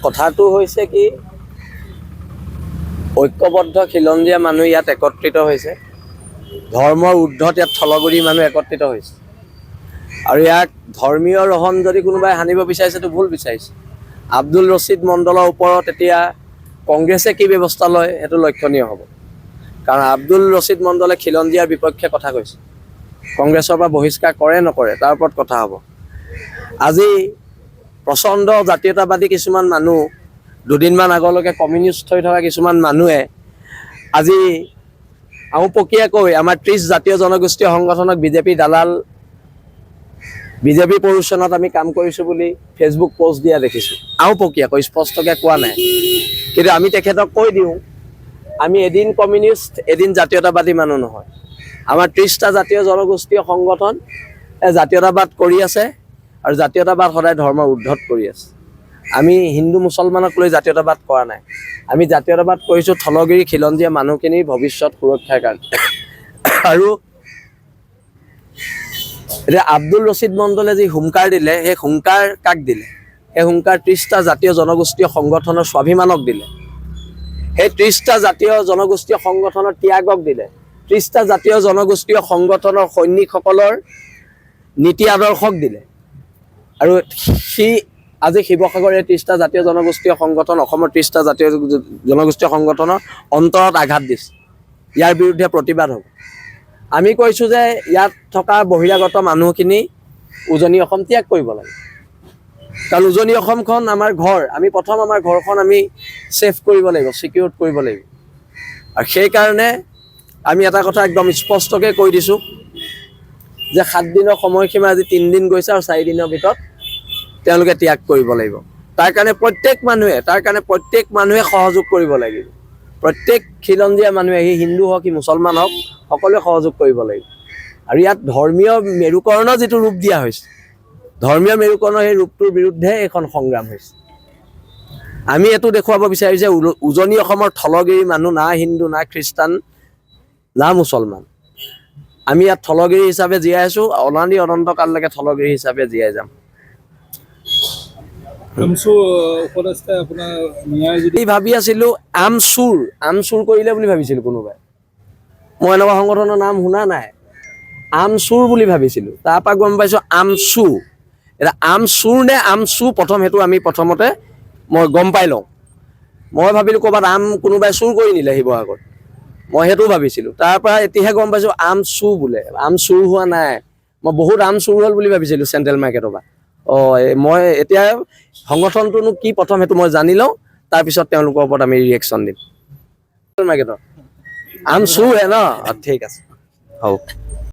কথাটো হৈছে কি ঐক্যবদ্ধ খিলঞ্জীয়া মানুহ ইয়াত একত্ৰিত হৈছে ধৰ্মৰ ঊৰ্ধ্বত ইয়াত থলগুৰি মানুহ একত্ৰিত হৈছে আৰু ইয়াক ধৰ্মীয় ৰহন যদি কোনোবাই হানিব বিচাৰিছে তো ভুল বিচাৰিছে আব্দুল ৰছিদ মণ্ডলৰ ওপৰত এতিয়া কংগ্ৰেছে কি ব্যৱস্থা লয় সেইটো লক্ষণীয় হ'ব কাৰণ আব্দুল ৰছিদ মণ্ডলে খিলঞ্জীয়াৰ বিপক্ষে কথা কৈছে কংগ্ৰেছৰ পৰা বহিষ্কাৰ কৰে নকৰে তাৰ ওপৰত কথা হ'ব আজি প্ৰচণ্ড জাতীয়তাবাদী কিছুমান মানুহ দুদিনমান আগলৈকে কমিউনিষ্ট হৈ থকা কিছুমান মানুহে আজি আওপকীয়াকৈ আমাৰ 30 জাতীয় জনগোষ্ঠীয় সংগঠনক বিজেপি দালাল বিজেপি পৰুষণত আমি কাম কৰিছোঁ বুলি ফেচবুক পোষ্ট দিয়া দেখিছোঁ আওপকীয়াকৈ স্পষ্টকৈ কোৱা নাই কিন্তু আমি তেখেতক কৈ দিওঁ আমি এদিন কমিউনিষ্ট এদিন জাতীয়তাবাদী মানুহ নহয় আমাৰ 30টা জাতীয় জনগোষ্ঠীয় সংগঠন জাতীয়তাবাদ কৰি আছে আৰু জাতীয়তাবাদ সদায় ধৰ্মৰ ঊৰ্ধ্বত কৰি আছে আমি হিন্দু মুছলমানক লৈ জাতীয়তাবাদ কৰা নাই আমি জাতীয়তাবাদ কৰিছোঁ থলগিৰি খিলঞ্জীয়া মানুহখিনিৰ ভৱিষ্যত সুৰক্ষাৰ কাৰণে আৰু এতিয়া আব্দুল ৰছিদ মণ্ডলে যি হুংকাৰ দিলে সেই হুংকাৰ কাক দিলে সেই হুংকাৰ 30টা জাতীয় জনগোষ্ঠীয় সংগঠনৰ স্বাভিমানক দিলে সেই 30টা জাতীয় জনগোষ্ঠীয় সংগঠনৰ ত্যাগক দিলে 30টা জাতীয় জনগোষ্ঠীয় সংগঠনৰ সৈনিকসকলৰ নীতি আদৰ্শক দিলে আৰু সি আজি শিৱসাগৰে 30টা জাতীয় জনগোষ্ঠীয় সংগঠন অসমৰ 30টা জাতীয় জনগোষ্ঠীয় সংগঠনৰ অন্তৰত আঘাত দিছে ইয়াৰ বিৰুদ্ধে প্ৰতিবাদ হ'ব আমি কৈছোঁ যে ইয়াত থকা বহিৰাগত মানুহখিনি উজনি অসম ত্যাগ কৰিব লাগে কাৰণ উজনি অসমখন আমাৰ ঘৰ আমি প্ৰথম আমাৰ ঘৰখন আমি ছেফ কৰিব লাগিব ছিকিউৰ কৰিব লাগিব আৰু সেইকাৰণে আমি এটা কথা একদম স্পষ্টকৈ কৈ দিছোঁ যে 7 দিনৰ সময়সীমা আজি 3 দিন গৈছে আৰু 4 দিনৰ ভিতৰত তেওঁলোকে ত্যাগ কৰিব লাগিব তাৰ কাৰণে প্ৰত্যেক মানুহে সহযোগ কৰিব লাগিব প্ৰত্যেক খিলঞ্জীয়া মানুহে সি হিন্দু হওক কি মুছলমান হওক সকলোৱে সহযোগ কৰিব লাগিব আৰু ইয়াত ধৰ্মীয় মেৰুকৰণৰ যিটো ৰূপ দিয়া হৈছে ধৰ্মীয় মেৰুকৰণৰ সেই ৰূপটোৰ বিৰুদ্ধে এখন সংগ্ৰাম হৈছে আমি এইটো দেখুৱাব বিচাৰিছোঁ যে উজনি অসমৰ থলগিৰি মানুহ না হিন্দু না খ্ৰীষ্টান না মুছলমান আমি ইয়াত থলগিৰি হিচাপে জীয়াই আছোঁ অনাদি অনন্তকাললৈকে থলগিৰি হিচাপে জীয়াই যাম ভাবি আছিলোঁ আমচুৰ কৰিলে বুলি ভাবিছিলোঁ কোনোবাই মই এনেকুৱা সংগঠনৰ নাম শুনা নাই আমচুৰ বুলি ভাবিছিলোঁ তাৰপৰা গম পাইছোঁ আমচু এতিয়া আমচুৰ নে আমচু প্ৰথম সেইটো আমি প্ৰথমতে মই গম পাই লওঁ মই ভাবিলোঁ ক'ৰবাত কোনোবাই চুৰ কৰি নিলে শিৱসাগৰত মই সেইটো ভাবিছিলোঁ তাৰপৰা এতিয়াহে গম পাইছোঁ আমচু বোলে আম চুৰ হোৱা নাই মই বহুত আম চুৰ হ'ল বুলি ভাবিছিলোঁ চেণ্ট্ৰেল মাৰ্কেটৰ পৰা মই এতিয়া সংগঠনটোনো কি প্ৰথম সেইটো মই জানি লওঁ তাৰপিছত তেওঁলোকৰ ওপৰত আমি ৰিয়েকশ্যন দিম মাৰ্কেটৰ আম চুৰ হে ন ঠিক আছে হ'ব